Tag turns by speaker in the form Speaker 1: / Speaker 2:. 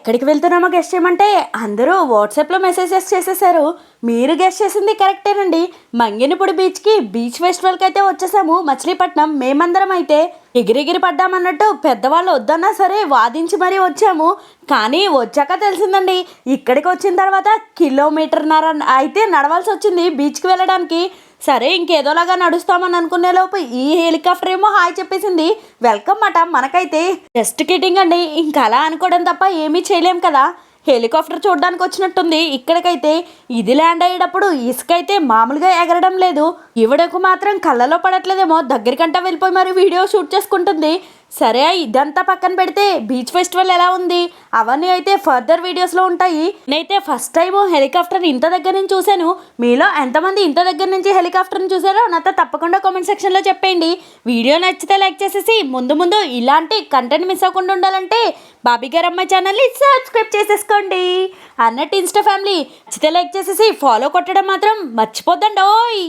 Speaker 1: ఎక్కడికి వెళ్తున్నామో గెస్ట్ చేయమంటే అందరూ వాట్సాప్లో మెసేజెస్ చేసేసారు. మీరు గెస్ట్ చేసింది కరెక్టేనండి. మంగినపూడి బీచ్కి బీచ్ ఫెస్టివల్కి అయితే వచ్చేసాము. మచిలీపట్నం మేమందరం అయితే ఎగిరెగిరి పడ్డామన్నట్టు పెద్దవాళ్ళు వద్దన్నా సరే వాదించి మరీ వచ్చాము. కానీ వచ్చాక తెలిసిందండి, ఇక్కడికి వచ్చిన తర్వాత కిలోమీటర్న్నర అయితే నడవాల్సి వచ్చింది బీచ్కి వెళ్ళడానికి. సరే ఇంకేదోలాగా నడుస్తామని అనుకునే లోపు ఈ హెలికాప్టర్ ఏమో హాయ్ చెప్పేసింది. వెల్కమ్ మాట మనకైతే జస్ట్ కిటింగ్ అండి. ఇంకా అలా అనుకోవడం తప్ప ఏమీ చేయలేం కదా. హెలికాప్టర్ చూడడానికి వచ్చినట్టుంది ఇక్కడికైతే. ఇది ల్యాండ్ అయ్యేటప్పుడు ఇసుక అయితే మామూలుగా ఎగరడం లేదు. ఈవిడకు మాత్రం కళ్ళలో పడట్లేదేమో, దగ్గరికంటా వెళ్ళిపోయి మరి వీడియో షూట్ చేసుకుంటుంది. సరే ఇదంతా పక్కన పెడితే బీచ్ ఫెస్టివల్ ఎలా ఉంది అవన్నీ అయితే ఫర్దర్ వీడియోస్లో ఉంటాయి. నేనైతే ఫస్ట్ టైం హెలికాప్టర్ ఇంత దగ్గర నుంచి చూశాను. మీలో ఎంతమంది ఇంత దగ్గర నుంచి హెలికాప్టర్ని చూసారో నాతో తప్పకుండా కామెంట్ సెక్షన్లో చెప్పండి. వీడియో నచ్చితే లైక్ చేసేసి ముందు ముందు ఇలాంటి కంటెంట్ మిస్ అవ్వకుండా ఉండాలంటే బాబీ గారు అమ్మాయి ఛానల్ని సబ్స్క్రైబ్ చేసేసుకోండి. అన్నట్టు ఇన్స్టా ఫ్యామిలీ నచ్చితే లైక్ చేసేసి ఫాలో కొట్టడం మాత్రం మర్చిపోద్దండి. ఓయ్